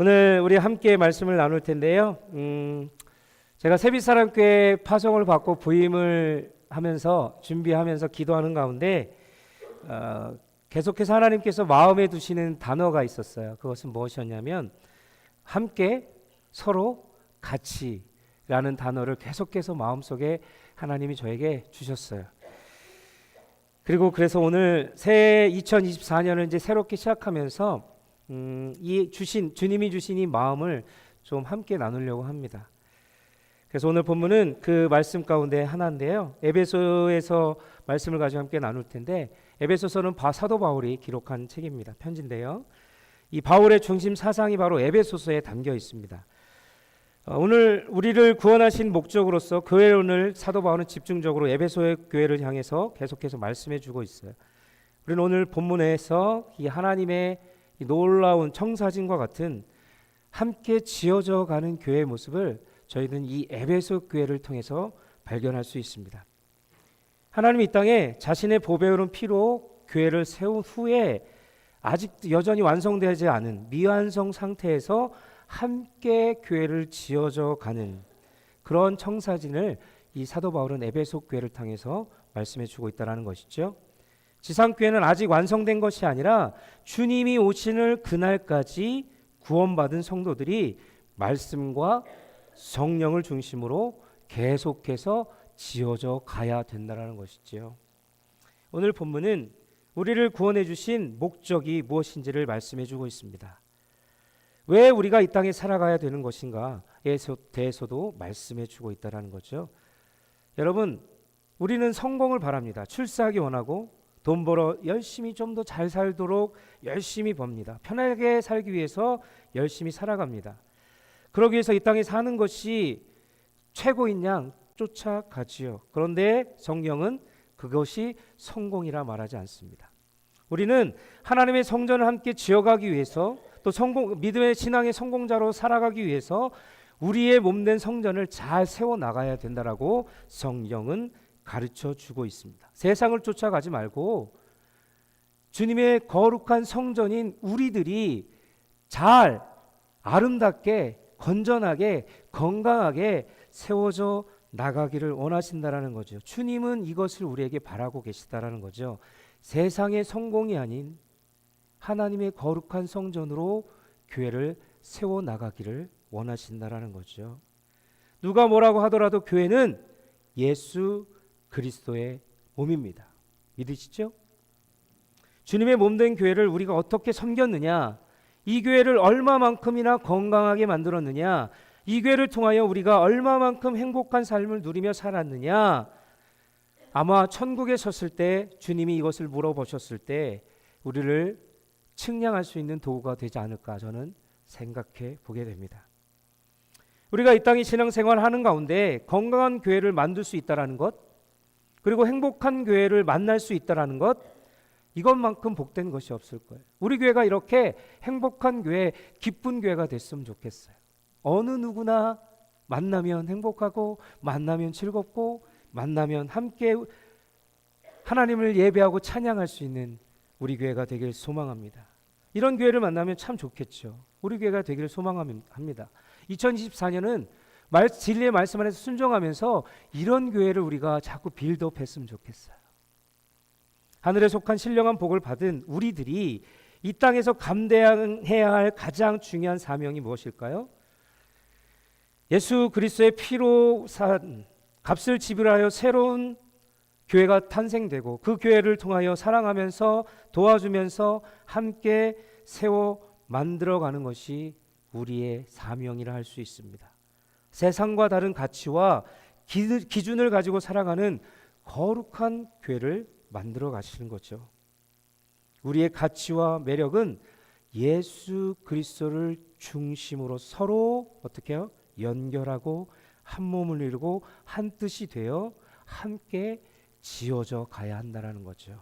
오늘 우리 함께 말씀을 나눌 텐데요. 제가 세빛사랑교회 파송을 받고 부임을 하면서 준비하면서 기도하는 가운데 계속해서 하나님께서 마음에 두시는 단어가 있었어요. 그것은 무엇이었냐면 함께, 서로, 같이라는 단어를 계속해서 마음속에 하나님이 저에게 주셨어요. 그리고 그래서 오늘 새 2024년을 이제 새롭게 시작하면서 주님이 주신 이 마음을 좀 함께 나누려고 합니다. 그래서 오늘 본문은 그 말씀 가운데 하나인데요. 에베소에서 말씀을 가지고 함께 나눌 텐데, 에베소서는 사도 바울이 기록한 책입니다. 편지인데요. 이 바울의 중심 사상이 바로 에베소서에 담겨 있습니다. 오늘 우리를 구원하신 목적으로서 교회를 오늘 사도 바울은 집중적으로 에베소의 교회를 향해서 계속해서 말씀해 주고 있어요. 우리는 오늘 본문에서 이 하나님의 이 놀라운 청사진과 같은 함께 지어져 가는 교회의 모습을 저희는 이 에베소 교회를 통해서 발견할 수 있습니다. 하나님이 이 땅에 자신의 보배로운 피로 교회를 세운 후에 아직 여전히 완성되지 않은 미완성 상태에서 함께 교회를 지어져 가는 그런 청사진을 이 사도 바울은 에베소 교회를 통해서 말씀해 주고 있다는 것이죠. 지상교회는 아직 완성된 것이 아니라 주님이 오시는 그날까지 구원받은 성도들이 말씀과 성령을 중심으로 계속해서 지어져 가야 된다는 것이지요. 오늘 본문은 우리를 구원해 주신 목적이 무엇인지를 말씀해 주고 있습니다. 왜 우리가 이 땅에 살아가야 되는 것인가에 대해서도 말씀해 주고 있다는 거죠. 여러분, 우리는 성공을 바랍니다. 출세하기 원하고 돈 벌어 열심히 좀 더 잘 살도록 열심히 법니다. 편하게 살기 위해서 열심히 살아갑니다. 그러기 위해서 이 땅에 사는 것이 최고인 양 쫓아가지요. 그런데 성경은 그것이 성공이라 말하지 않습니다. 우리는 하나님의 성전을 함께 지어가기 위해서 또 믿음의 신앙의 성공자로 살아가기 위해서 우리의 몸된 성전을 잘 세워나가야 된다라고 성경은 가르쳐 주고 있습니다. 세상을 쫓아가지 말고 주님의 거룩한 성전인 우리들이 잘 아름답게 건전하게 건강하게 세워져 나가기를 원하신다라는 거죠. 주님은 이것을 우리에게 바라고 계시다라는 거죠. 세상의 성공이 아닌 하나님의 거룩한 성전으로 교회를 세워 나가기를 원하신다라는 거죠. 누가 뭐라고 하더라도 교회는 예수 그리스도의 몸입니다. 믿으시죠? 주님의 몸된 교회를 우리가 어떻게 섬겼느냐, 이 교회를 얼마만큼이나 건강하게 만들었느냐, 이 교회를 통하여 우리가 얼마만큼 행복한 삶을 누리며 살았느냐, 아마 천국에 섰을 때 주님이 이것을 물어보셨을 때 우리를 측량할 수 있는 도구가 되지 않을까 저는 생각해 보게 됩니다. 우리가 이 땅에 신앙생활하는 가운데 건강한 교회를 만들 수 있다는 것, 그리고 행복한 교회를 만날 수 있다는 것, 이것만큼 복된 것이 없을 거예요. 우리 교회가 이렇게 행복한 교회, 기쁜 교회가 됐으면 좋겠어요. 어느 누구나 만나면 행복하고 만나면 즐겁고 만나면 함께 하나님을 예배하고 찬양할 수 있는 우리 교회가 되길 소망합니다. 이런 교회를 만나면 참 좋겠죠. 우리 교회가 되기를 소망합니다. 2024년은 진리의 말씀 안에서 순종하면서 이런 교회를 우리가 자꾸 빌드업했으면 좋겠어요. 하늘에 속한 신령한 복을 받은 우리들이 이 땅에서 감당해야 할 가장 중요한 사명이 무엇일까요? 예수 그리스도의 피로 산 값을 지불하여 새로운 교회가 탄생되고 그 교회를 통하여 사랑하면서 도와주면서 함께 세워 만들어가는 것이 우리의 사명이라 할 수 있습니다. 세상과 다른 가치와 기준을 가지고 살아가는 거룩한 교회를 만들어 가시는 거죠. 우리의 가치와 매력은 예수 그리스도를 중심으로 서로 어떻게 해요? 연결하고 한 몸을 이루고 한 뜻이 되어 함께 지어져 가야 한다는 거죠.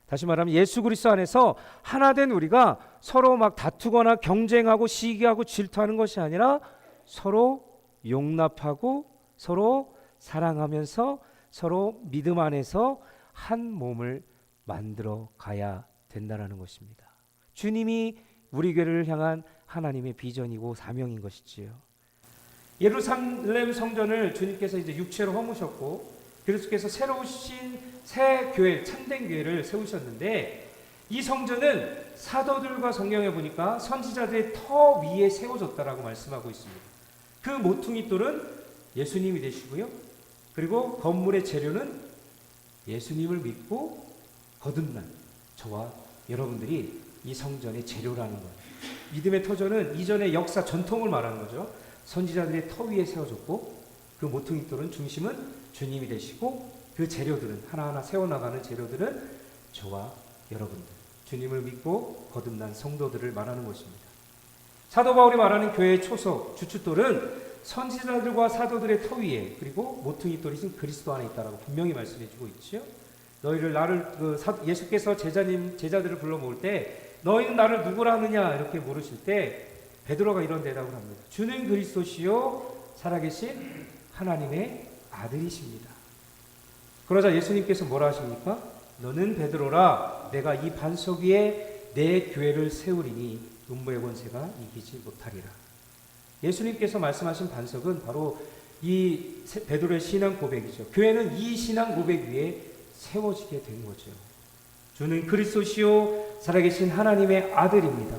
다시 말하면 예수 그리스도 안에서 하나 된 우리가 서로 막 다투거나 경쟁하고 시기하고 질투하는 것이 아니라 서로 용납하고 서로 사랑하면서 서로 믿음 안에서 한 몸을 만들어 가야 된다는 것입니다. 주님이 우리 교회를 향한 하나님의 비전이고 사명인 것이지요. 예루살렘 성전을 주님께서 이제 육체로 허무셨고 그리스도께서 새로우신 새 교회, 참된 교회를 세우셨는데 이 성전은 사도들과 성경에 보니까 선지자들의 터 위에 세워졌다라고 말씀하고 있습니다. 그 모퉁이 돌은 예수님이 되시고요. 그리고 건물의 재료는 예수님을 믿고 거듭난 저와 여러분들이 이 성전의 재료라는 거예요. 믿음의 터전은 이전의 역사 전통을 말하는 거죠. 선지자들의 터 위에 세워졌고 그 모퉁이 돌은 중심은 주님이 되시고 그 재료들은 하나하나 세워나가는 재료들은 저와 여러분들, 주님을 믿고 거듭난 성도들을 말하는 것입니다. 사도 바울이 말하는 교회의 초석, 주춧돌은 선지자들과 사도들의 터 위에 그리고 모퉁이 돌이신 그리스도 안에 있다라고 분명히 말씀해주고 있죠. 너희를 예수께서 제자들을 불러 모을 때 너희는 나를 누구라 하느냐 이렇게 물으실 때 베드로가 이런 대답을 합니다. 주는 그리스도시요 살아계신 하나님의 아들이십니다. 그러자 예수님께서 뭐라 하십니까? 너는 베드로라 내가 이 반석 위에 내 교회를 세우리니 음부의 권세가 이기지 못하리라. 예수님께서 말씀하신 반석은 바로 이 베드로의 신앙 고백이죠. 교회는 이 신앙 고백 위에 세워지게 된 거죠. 주는 그리스도시요 살아계신 하나님의 아들입니다.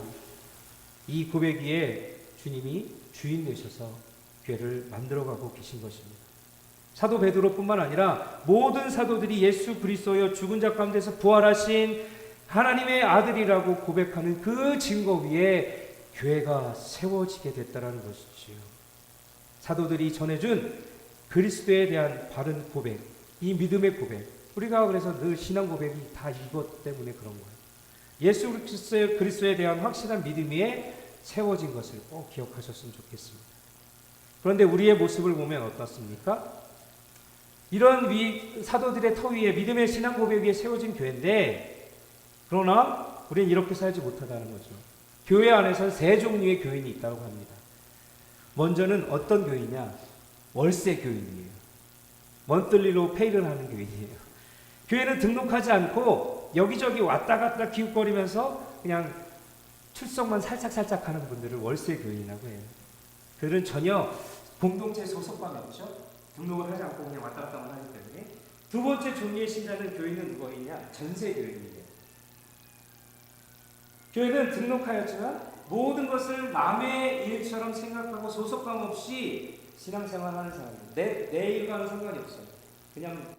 이 고백 위에 주님이 주인 되셔서 교회를 만들어가고 계신 것입니다. 사도 베드로뿐만 아니라 모든 사도들이 예수 그리스도여 죽은 자 가운데서 부활하신 하나님의 아들이라고 고백하는 그 증거 위에 교회가 세워지게 됐다는 것이지요. 사도들이 전해준 그리스도에 대한 바른 고백, 이 믿음의 고백, 우리가 그래서 늘 신앙 고백이 다 이것 때문에 그런 거예요. 예수 그리스도에 대한 확실한 믿음 위에 세워진 것을 꼭 기억하셨으면 좋겠습니다. 그런데 우리의 모습을 보면 어떻습니까? 이런 사도들의 터 위에 믿음의 신앙 고백 위에 세워진 교회인데 그러나 우리는 이렇게 살지 못하다는 거죠. 교회 안에서는 세 종류의 교인이 있다고 합니다. 먼저는 어떤 교인이냐? 월세 교인이에요. 먼틀리로 페이를 하는 교인이에요. 교회는 등록하지 않고 여기저기 왔다 갔다 기웃거리면서 그냥 출석만 살짝살짝 하는 분들을 월세 교인이라고 해요. 그들은 전혀 공동체 소속감이 없죠. 등록을 하지 않고 그냥 왔다 갔다만 하기 때문에. 두 번째 종류의 신자는 교인은 누구이냐? 전세 교인이에요. 교회는 등록하였지만 모든 것을 남의 일처럼 생각하고 소속감 없이 신앙생활하는 사람입니다. 내 일과는 상관이 없어요. 그냥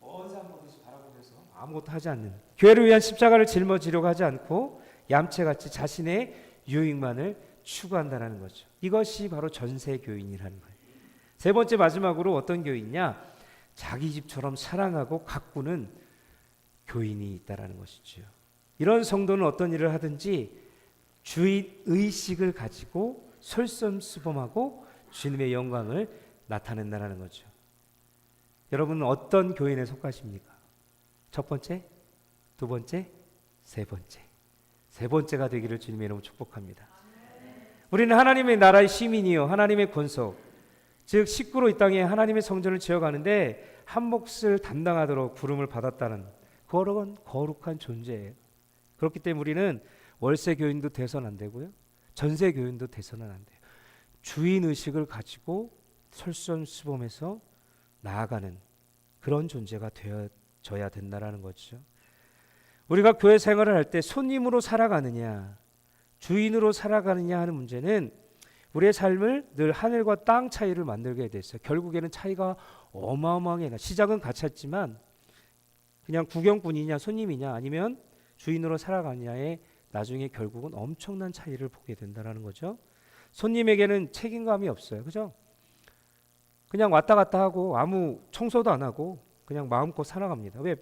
먼 산 보듯이 바라보면서 아무것도 하지 않는, 교회를 위한 십자가를 짊어지려고 하지 않고 얌체같이 자신의 유익만을 추구한다는 거죠. 이것이 바로 전세 교인이라는 거예요. 세 번째 마지막으로 어떤 교인이냐? 자기 집처럼 사랑하고 가꾸는 교인이 있다라는 것이죠. 이런 성도는 어떤 일을 하든지 주의 의식을 가지고 솔선수범하고 주님의 영광을 나타낸다는 거죠. 여러분은 어떤 교인에 속하십니까? 첫 번째, 두 번째, 세 번째. 세 번째가 되기를 주님의 이름으로 축복합니다. 우리는 하나님의 나라의 시민이요 하나님의 권속, 즉 식구로 이 땅에 하나님의 성전을 지어가는데 한 몫을 담당하도록 부름을 받았다는 그런 거룩한 존재예요. 그렇기 때문에 우리는 월세 교인도 돼서는 안 되고요, 전세 교인도 돼서는 안 돼요. 주인 의식을 가지고 솔선수범해서 나아가는 그런 존재가 되어져야 된다는 거죠. 우리가 교회 생활을 할 때 손님으로 살아가느냐 주인으로 살아가느냐 하는 문제는 우리의 삶을 늘 하늘과 땅 차이를 만들게 됐어요. 결국에는 차이가 어마어마하게 나. 시작은 같았지만 그냥 구경꾼이냐 손님이냐 아니면 주인으로 살아가느냐에 나중에 결국은 엄청난 차이를 보게 된다는 거죠. 손님에게는 책임감이 없어요. 그죠? 그냥 왔다 갔다 하고 아무 청소도 안 하고 그냥 마음껏 살아갑니다. 왜?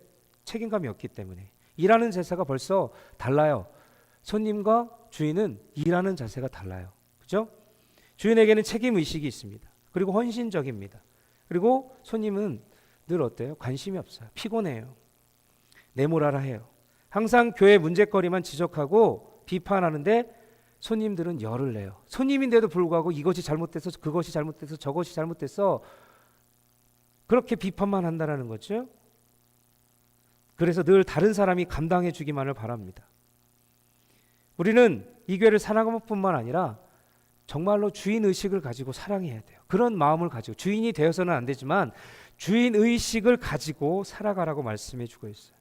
책임감이 없기 때문에. 일하는 자세가 벌써 달라요. 손님과 주인은 일하는 자세가 달라요. 그죠? 주인에게는 책임의식이 있습니다. 그리고 헌신적입니다. 그리고 손님은 늘 어때요? 관심이 없어요. 피곤해요. 내모라라 해요. 항상 교회 문제거리만 지적하고 비판하는데 손님들은 열을 내요. 손님인데도 불구하고 이것이 잘못돼서 그것이 잘못돼서 저것이 잘못돼서 그렇게 비판만 한다는 거죠. 그래서 늘 다른 사람이 감당해 주기만을 바랍니다. 우리는 이 교회를 사랑할 뿐만 아니라 정말로 주인 의식을 가지고 사랑해야 돼요. 그런 마음을 가지고, 주인이 되어서는 안 되지만 주인 의식을 가지고 살아가라고 말씀해 주고 있어요.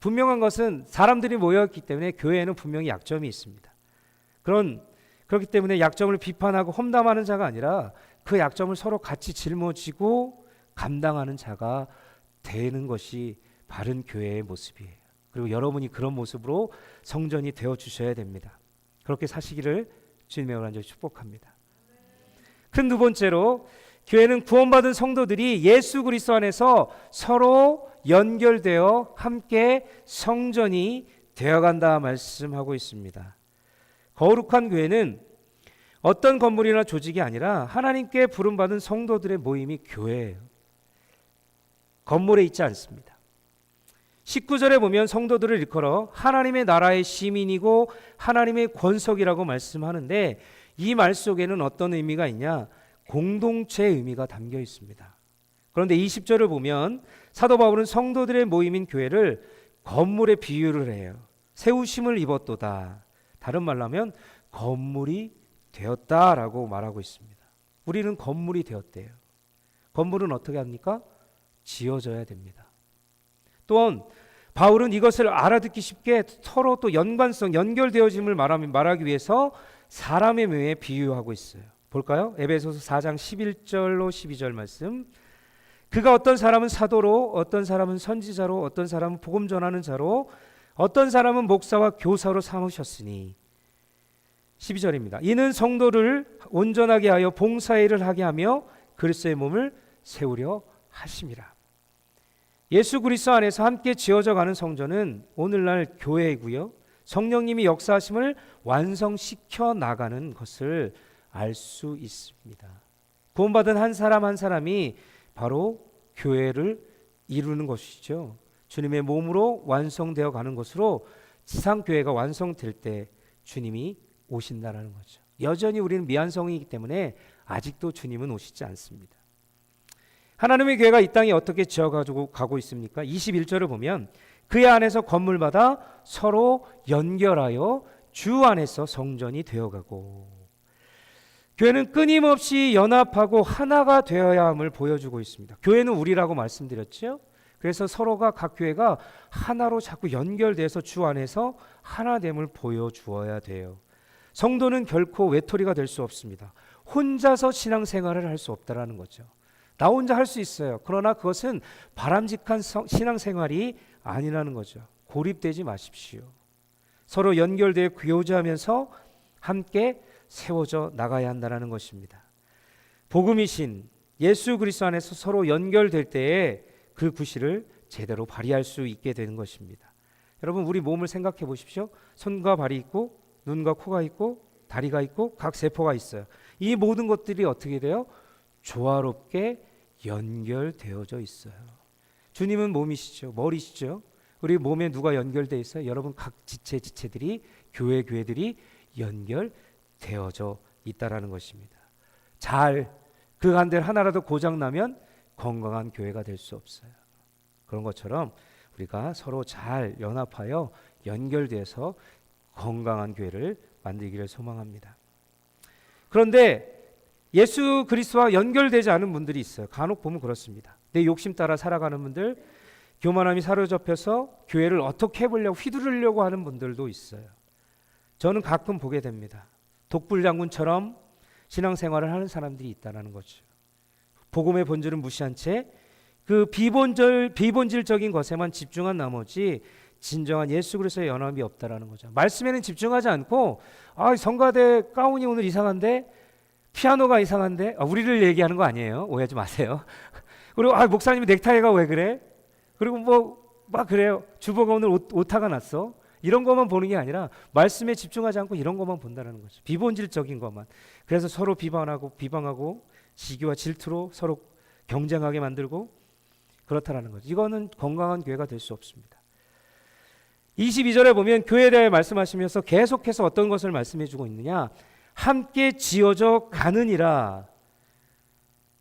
분명한 것은 사람들이 모여있기 때문에 교회에는 분명히 약점이 있습니다. 그렇기 때문에 약점을 비판하고 험담하는 자가 아니라 그 약점을 서로 같이 짊어지고 감당하는 자가 되는 것이 바른 교회의 모습이에요. 그리고 여러분이 그런 모습으로 성전이 되어 주셔야 됩니다. 그렇게 사시기를 주님의 은혜로 축복합니다. 큰 두 번째로, 교회는 구원받은 성도들이 예수 그리스도 안에서 서로 연결되어 함께 성전이 되어간다 말씀하고 있습니다. 거룩한 교회는 어떤 건물이나 조직이 아니라 하나님께 부름받은 성도들의 모임이 교회예요. 건물에 있지 않습니다. 19절에 보면 성도들을 일컬어 하나님의 나라의 시민이고 하나님의 권속이라고 말씀하는데, 이 말 속에는 어떤 의미가 있냐? 공동체의 의미가 담겨 있습니다. 그런데 20절을 보면 사도 바울은 성도들의 모임인 교회를 건물에 비유를 해요. 세우심을 입었도다. 다른 말로 하면 건물이 되었다라고 말하고 있습니다. 우리는 건물이 되었대요. 건물은 어떻게 합니까? 지어져야 됩니다. 또한 바울은 이것을 알아듣기 쉽게 서로 또 연관성, 연결되어짐을 말하기 위해서 사람의 묘에 비유하고 있어요. 볼까요? 에베소서 4장 11절로 12절 말씀. 그가 어떤 사람은 사도로, 어떤 사람은 선지자로, 어떤 사람은 복음 전하는 자로, 어떤 사람은 목사와 교사로 삼으셨으니, 12절입니다. 이는 성도를 온전하게 하여 봉사의 일을 하게 하며 그리스도의 몸을 세우려 하심이라. 예수 그리스도 안에서 함께 지어져 가는 성전은 오늘날 교회이고요, 성령님이 역사하심을 완성시켜 나가는 것을 알 수 있습니다. 구원받은 한 사람 한 사람이 바로 교회를 이루는 것이죠. 주님의 몸으로 완성되어 가는 것으로 지상교회가 완성될 때 주님이 오신다라는 거죠. 여전히 우리는 미완성이기 때문에 아직도 주님은 오시지 않습니다. 하나님의 교회가 이 땅에 어떻게 지어가지고 가고 있습니까? 21절을 보면 그의 안에서 건물마다 서로 연결하여 주 안에서 성전이 되어가고, 교회는 끊임없이 연합하고 하나가 되어야 함을 보여주고 있습니다. 교회는 우리라고 말씀드렸죠. 그래서 서로가, 각 교회가 하나로 자꾸 연결돼서 주 안에서 하나됨을 보여주어야 돼요. 성도는 결코 외톨이가 될 수 없습니다. 혼자서 신앙생활을 할 수 없다라는 거죠. 나 혼자 할 수 있어요. 그러나 그것은 바람직한 신앙생활이 아니라는 거죠. 고립되지 마십시오. 서로 연결되어 교제하면서 함께 세워져 나가야 한다는 것입니다. 복음이신 예수 그리스도 안에서 서로 연결될 때에 그 구실을 제대로 발휘할 수 있게 되는 것입니다. 여러분, 우리 몸을 생각해 보십시오. 손과 발이 있고 눈과 코가 있고 다리가 있고 각 세포가 있어요. 이 모든 것들이 어떻게 돼요? 조화롭게 연결되어져 있어요. 주님은 몸이시죠. 머리시죠. 우리 몸에 누가 연결되어 있어요? 여러분, 각 지체들이, 교회들이 연결되어져 있다라는 것입니다. 그 한들 하나라도 고장나면 건강한 교회가 될 수 없어요. 그런 것처럼 우리가 서로 잘 연합하여 연결돼서 건강한 교회를 만들기를 소망합니다. 그런데 예수 그리스도와 연결되지 않은 분들이 있어요. 간혹 보면 그렇습니다. 내 욕심 따라 살아가는 분들, 교만함이 사로잡혀서 교회를 어떻게 해보려고 휘두르려고 하는 분들도 있어요. 저는 가끔 보게 됩니다. 독불장군처럼 신앙생활을 하는 사람들이 있다는 거죠. 복음의 본질은 무시한 채 그 비본질적인 것에만 집중한 나머지 진정한 예수 그리스도의 연합이 없다라는 거죠. 말씀에는 집중하지 않고, 성가대 가운이 오늘 이상한데, 피아노가 이상한데, 우리를 얘기하는 거 아니에요. 오해하지 마세요. 그리고 목사님이 넥타이가 왜 그래? 그리고 막 그래요. 주보가 오늘 오타가 났어. 이런 것만 보는 게 아니라 말씀에 집중하지 않고 이런 것만 본다는 거죠. 비본질적인 것만. 그래서 서로 비방하고 시기와 질투로 서로 경쟁하게 만들고 그렇다라는 거죠. 이거는 건강한 교회가 될 수 없습니다. 22절에 보면 교회에 대해 말씀하시면서 계속해서 어떤 것을 말씀해 주고 있느냐? 함께 지어져 가느니라.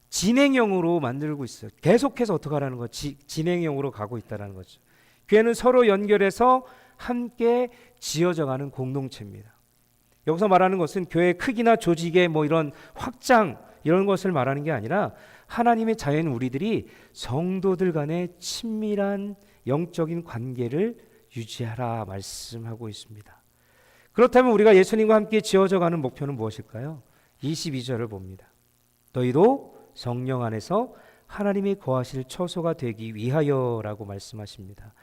진행형으로 만들고 있어요. 계속해서 어떻게 하라는 거죠? 진행형으로 가고 있다는 거죠. 교회는 서로 연결해서 함께 지어져 가는 공동체입니다. 여기서 말하는 것은 교회 크기나 조직의 뭐 이런 확장 이런 것을 말하는 게 아니라 하나님의 자연 우리들이 성도들 간의 친밀한 영적인 관계를 유지하라 말씀하고 있습니다. 그렇다면 우리가 예수님과 함께 지어져 가는 목표는 무엇일까요? 22절을 봅니다. 너희도 성령 안에서 하나님이 거하실 처소가 되기 위하여라고 말씀하십니다.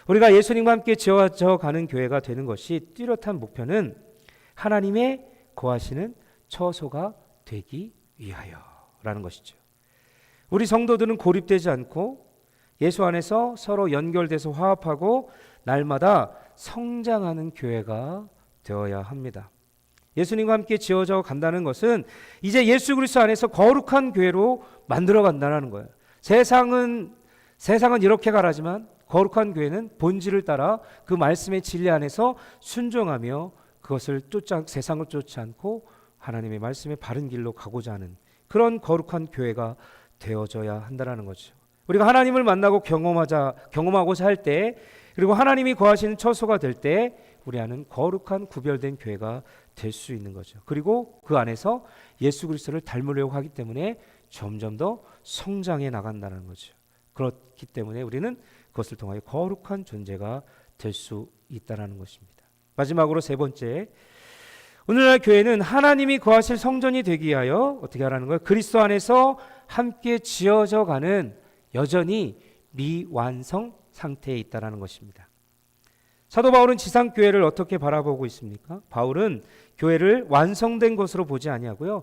우리가 예수님과 함께 지어져 가는 교회가 되는 것이 뚜렷한 목표는 하나님의 거하시는 처소가 되기 위하여라는 것이죠. 우리 성도들은 고립되지 않고 예수 안에서 서로 연결돼서 화합하고 날마다 성장하는 교회가 되어야 합니다. 예수님과 함께 지어져 간다는 것은 이제 예수 그리스도 안에서 거룩한 교회로 만들어 간다는 거예요. 세상은 이렇게 가라지만 거룩한 교회는 본질을 따라 그 말씀의 진리 안에서 순종하며 그것을 세상을 쫓지 않고 하나님의 말씀의 바른 길로 가고자 하는 그런 거룩한 교회가 되어져야 한다는 거죠. 우리가 하나님을 만나고 경험하고자 할 때, 그리고 하나님이 거하시는 처소가 될 때 우리 안은 거룩한 구별된 교회가 될 수 있는 거죠. 그리고 그 안에서 예수 그리스도를 닮으려고 하기 때문에 점점 더 성장해 나간다는 거죠. 그렇기 때문에 우리는 그것을 통하여 거룩한 존재가 될 수 있다는 것입니다. 마지막으로 세 번째, 오늘날 교회는 하나님이 거하실 성전이 되기 위하여 어떻게 하라는 거예요? 그리스도 안에서 함께 지어져 가는 여전히 미완성 상태에 있다는 것입니다. 사도 바울은 지상교회를 어떻게 바라보고 있습니까? 바울은 교회를 완성된 것으로 보지 아니하고요,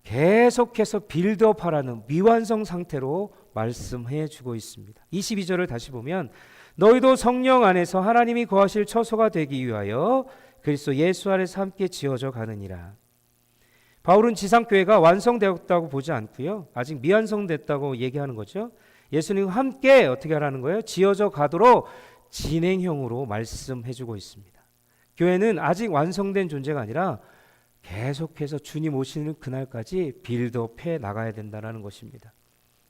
계속해서 빌드업하라는 미완성 상태로 말씀해 주고 있습니다. 22절을 다시 보면 너희도 성령 안에서 하나님이 거하실 처소가 되기 위하여 그리스도 예수 안에서 함께 지어져 가느니라. 바울은 지상교회가 완성되었다고 보지 않고요, 아직 미완성됐다고 얘기하는 거죠. 예수님과 함께 어떻게 하라는 거예요? 지어져 가도록 진행형으로 말씀해 주고 있습니다. 교회는 아직 완성된 존재가 아니라 계속해서 주님 오시는 그날까지 빌드업해 나가야 된다는 것입니다.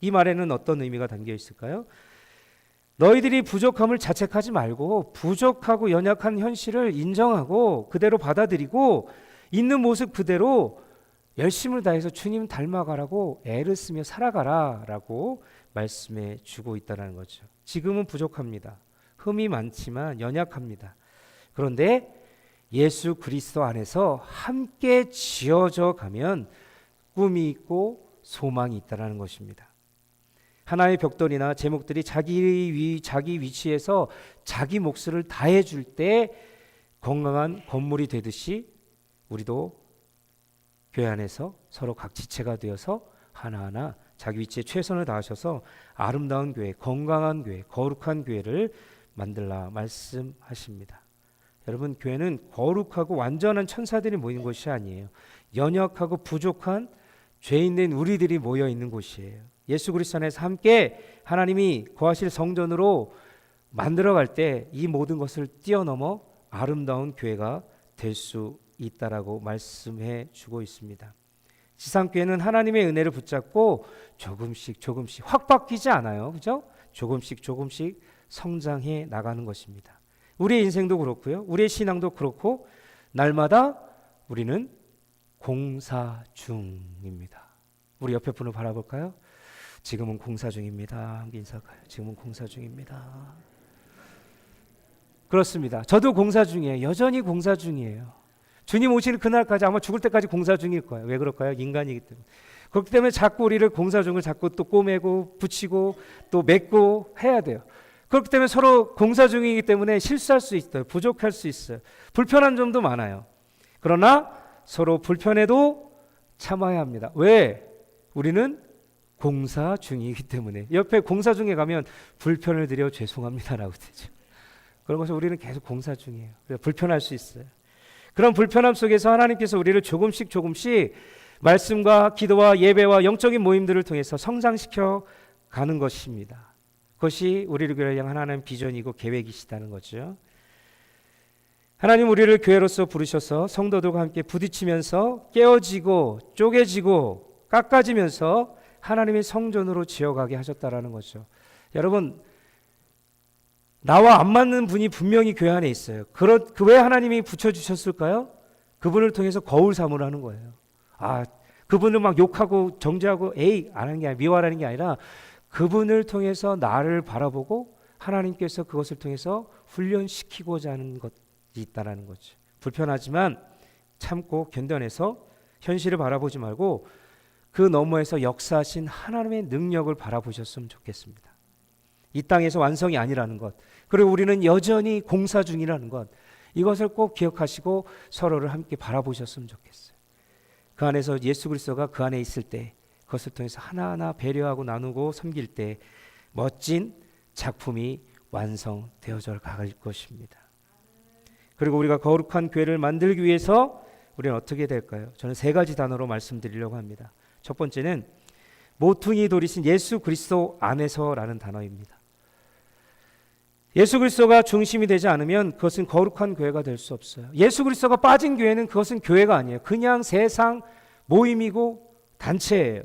이 말에는 어떤 의미가 담겨 있을까요? 너희들이 부족함을 자책하지 말고 부족하고 연약한 현실을 인정하고 그대로 받아들이고 있는 모습 그대로 열심을 다해서 주님 닮아가라고 애를 쓰며 살아가라 라고 말씀해 주고 있다는 거죠. 지금은 부족합니다. 흠이 많지만 연약합니다. 그런데 예수 그리스도 안에서 함께 지어져 가면 꿈이 있고 소망이 있다는 것입니다. 하나의 벽돌이나 제목들이 자기 위치에서 자기 몫을 다해 줄 때 건강한 건물이 되듯이 우리도 교회 안에서 서로 각 지체가 되어서 하나하나 자기 위치에 최선을 다하셔서 아름다운 교회, 건강한 교회, 거룩한 교회를 만들라 말씀하십니다. 여러분, 교회는 거룩하고 완전한 천사들이 모이는 곳이 아니에요. 연약하고 부족한 죄인된 우리들이 모여 있는 곳이에요. 예수 그리스도 안에서 함께 하나님이 거하실 성전으로 만들어갈 때 이 모든 것을 뛰어넘어 아름다운 교회가 될 수 있다라고 말씀해 주고 있습니다. 지상교회는 하나님의 은혜를 붙잡고 조금씩 확 바뀌지 않아요. 그죠? 조금씩 성장해 나가는 것입니다. 우리의 인생도 그렇고요, 우리의 신앙도 그렇고 날마다 우리는 공사 중입니다. 우리 옆에 분을 바라볼까요? 지금은 공사 중입니다. 함께 인사할까요? 지금은 공사 중입니다. 그렇습니다. 저도 공사 중이에요. 여전히 공사 중이에요. 주님 오실 그날까지 아마 죽을 때까지 공사 중일 거예요. 왜 그럴까요? 인간이기 때문에. 그렇기 때문에 자꾸 우리를 공사 중을 자꾸 또 꼬매고 붙이고 또 맺고 해야 돼요. 그렇기 때문에 서로 공사 중이기 때문에 실수할 수 있어요. 부족할 수 있어요. 불편한 점도 많아요. 그러나 서로 불편해도 참아야 합니다. 왜? 우리는 공사 중이기 때문에. 옆에 공사 중에 가면 불편을 드려 죄송합니다라고 되죠. 그런 것을 우리는 계속 공사 중이에요. 그래서 불편할 수 있어요. 그런 불편함 속에서 하나님께서 우리를 조금씩 말씀과 기도와 예배와 영적인 모임들을 통해서 성장시켜 가는 것입니다. 그것이 우리를 향한 하나님의 비전이고 계획이시다는 거죠. 하나님 우리를 교회로서 부르셔서 성도들과 함께 부딪히면서 깨어지고 쪼개지고 깎아지면서 하나님의 성전으로 지어가게 하셨다라는 거죠. 여러분, 나와 안 맞는 분이 분명히 교회 안에 있어요. 그 왜 하나님이 붙여주셨을까요? 그분을 통해서 거울 삼으러 하는 거예요. 그분을 막 욕하고 정죄하고 안 하는 게 아니라 미워하는 게 아니라 그분을 통해서 나를 바라보고 하나님께서 그것을 통해서 훈련시키고자 하는 것이 있다는 거죠. 불편하지만 참고 견뎌내서 현실을 바라보지 말고 그 너머에서 역사하신 하나님의 능력을 바라보셨으면 좋겠습니다. 이 땅에서 완성이 아니라는 것, 그리고 우리는 여전히 공사 중이라는 것, 이것을 꼭 기억하시고 서로를 함께 바라보셨으면 좋겠어요. 그 안에서 예수 그리스도가 그 안에 있을 때 그것을 통해서 하나하나 배려하고 나누고 섬길 때 멋진 작품이 완성되어져 갈 것입니다. 그리고 우리가 거룩한 교회를 만들기 위해서 우리는 어떻게 될까요? 저는 3가지 단어로 말씀드리려고 합니다. 첫 번째는 모퉁이 돌이신 예수 그리스도 안에서라는 단어입니다. 예수 그리스도가 중심이 되지 않으면 그것은 거룩한 교회가 될 수 없어요. 예수 그리스도가 빠진 교회는 그것은 교회가 아니에요. 그냥 세상 모임이고 단체예요.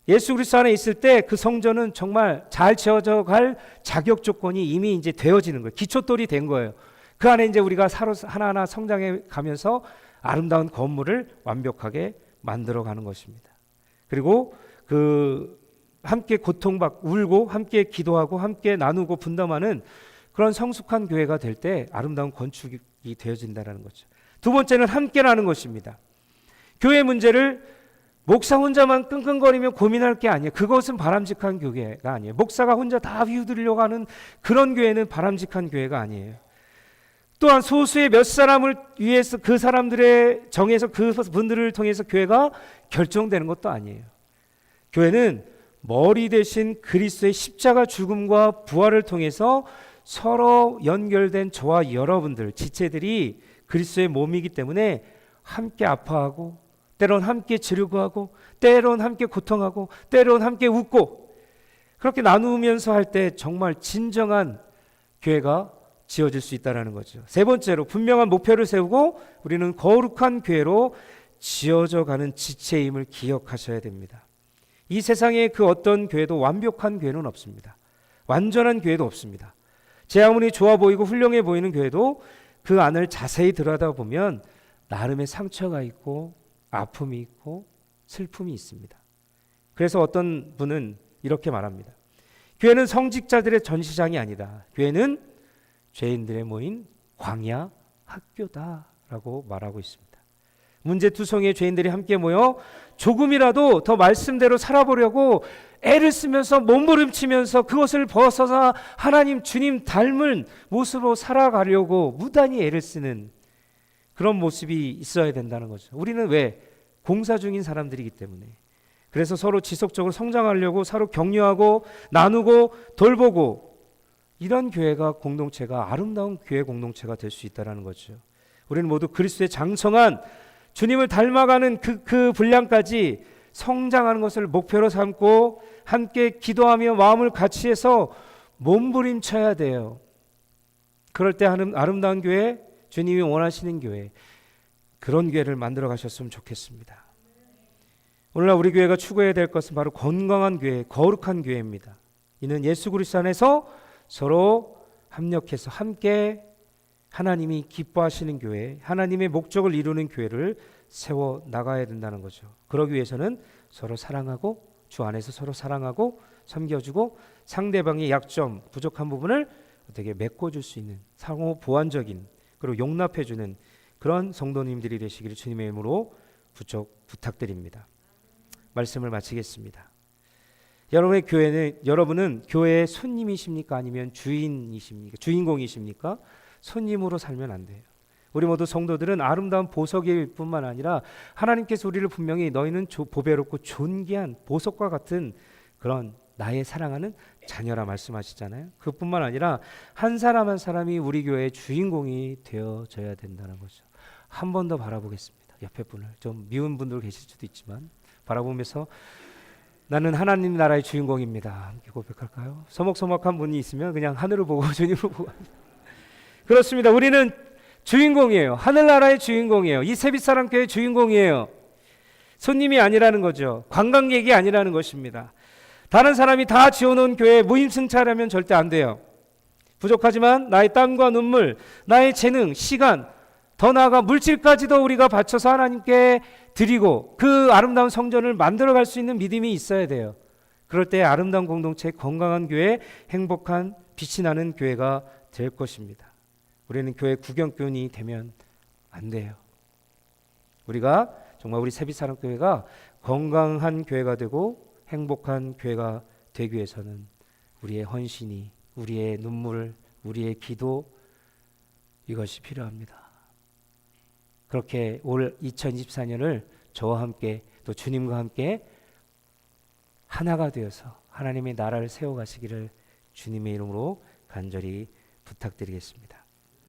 예수 그리스도 안에 있을 때 그 성전은 정말 잘 지어져 갈 자격 조건이 이미 이제 되어지는 거예요. 기초돌이 된 거예요. 그 안에 이제 우리가 하나하나 성장해 가면서 아름다운 건물을 완벽하게 만들어 가는 것입니다. 그리고 함께 고통받고 울고 함께 기도하고 함께 나누고 분담하는 그런 성숙한 교회가 될 때 아름다운 건축이 되어진다는 거죠. 두 번째는 함께라는 것입니다. 교회 문제를 목사 혼자만 끙끙거리며 고민할 게 아니에요. 그것은 바람직한 교회가 아니에요. 목사가 혼자 다 휘두르려고 하는 그런 교회는 바람직한 교회가 아니에요. 또한 소수의 몇 사람을 위해서 그 사람들의 정해서 그 분들을 통해서 교회가 결정되는 것도 아니에요. 교회는 머리 대신 그리스도의 십자가 죽음과 부활을 통해서 서로 연결된 저와 여러분들 지체들이 그리스도의 몸이기 때문에 함께 아파하고 때론 함께 즐거워하고 때론 함께 고통하고 때론 함께 웃고 그렇게 나누면서 할 때 정말 진정한 교회가 지어질 수 있다는 거죠. 세 번째로 분명한 목표를 세우고 우리는 거룩한 교회로 지어져 가는 지체임을 기억하셔야 됩니다. 이 세상에 그 어떤 교회도 완벽한 교회는 없습니다. 완전한 교회도 없습니다. 제 아무리 좋아 보이고 훌륭해 보이는 교회도 그 안을 자세히 들여다보면 나름의 상처가 있고 아픔이 있고 슬픔이 있습니다. 그래서 어떤 분은 이렇게 말합니다. 교회는 성직자들의 전시장이 아니다. 교회는 죄인들의 모인 광야 학교다라고 말하고 있습니다. 문제투성이의 죄인들이 함께 모여 조금이라도 더 말씀대로 살아보려고 애를 쓰면서 몸부림치면서 그것을 벗어서 하나님 주님 닮은 모습으로 살아가려고 무단히 애를 쓰는 그런 모습이 있어야 된다는 거죠. 우리는 왜? 공사 중인 사람들이기 때문에. 그래서 서로 지속적으로 성장하려고 서로 격려하고 나누고 돌보고 이런 교회가 공동체가 아름다운 교회 공동체가 될 수 있다는 거죠. 우리는 모두 그리스도의 장성한 주님을 닮아가는 그 분량까지 성장하는 것을 목표로 삼고 함께 기도하며 마음을 같이 해서 몸부림쳐야 돼요. 그럴 때 아름다운 교회, 주님이 원하시는 교회, 그런 교회를 만들어 가셨으면 좋겠습니다. 오늘날 우리 교회가 추구해야 될 것은 바로 건강한 교회, 거룩한 교회입니다. 이는 예수 그리스도 안에서 서로 합력해서 함께 하나님이 기뻐하시는 교회, 하나님의 목적을 이루는 교회를 세워 나가야 된다는 거죠. 그러기 위해서는 서로 사랑하고 주 안에서 서로 사랑하고 섬겨주고 상대방의 약점, 부족한 부분을 어떻게 메꿔줄 수 있는 상호 보완적인 그리고 용납해주는 그런 성도님들이 되시기를 주님의 이름으로 부탁드립니다. 말씀을 마치겠습니다. 여러분은 교회의 손님이십니까? 아니면 주인이십니까? 주인공이십니까? 손님으로 살면 안 돼요. 우리 모두 성도들은 아름다운 보석일 뿐만 아니라 하나님께서 우리를 분명히 너희는 보배롭고 존귀한 보석과 같은 그런 나의 사랑하는 자녀라 말씀하시잖아요. 그뿐만 아니라 한 사람 한 사람이 우리 교회의 주인공이 되어져야 된다는 거죠. 한 번 더 바라보겠습니다. 옆에 분을 좀 미운 분들 계실 수도 있지만 바라보면서 나는 하나님 나라의 주인공입니다. 함께 고백할까요? 서먹서먹한 분이 있으면 그냥 하늘을 보고 주님을 보고 그렇습니다. 우리는 주인공이에요. 하늘나라의 주인공이에요. 이 세빛사랑교회의 주인공이에요. 손님이 아니라는 거죠. 관광객이 아니라는 것입니다. 다른 사람이 다 지어놓은 교회에 무임승차하려면 절대 안 돼요. 부족하지만 나의 땀과 눈물, 나의 재능, 시간 더 나아가 물질까지도 우리가 바쳐서 하나님께 드리고 그 아름다운 성전을 만들어갈 수 있는 믿음이 있어야 돼요. 그럴 때 아름다운 공동체, 건강한 교회, 행복한 빛이 나는 교회가 될 것입니다. 우리는 교회 구경꾼이 되면 안 돼요. 우리가 정말 우리 세빛사랑교회가 건강한 교회가 되고 행복한 교회가 되기 위해서는 우리의 헌신이, 우리의 눈물, 우리의 기도, 이것이 필요합니다. 그렇게 올 2024년을 저와 함께 또 주님과 함께 하나가 되어서 하나님의 나라를 세워가시기를 주님의 이름으로 간절히 부탁드리겠습니다.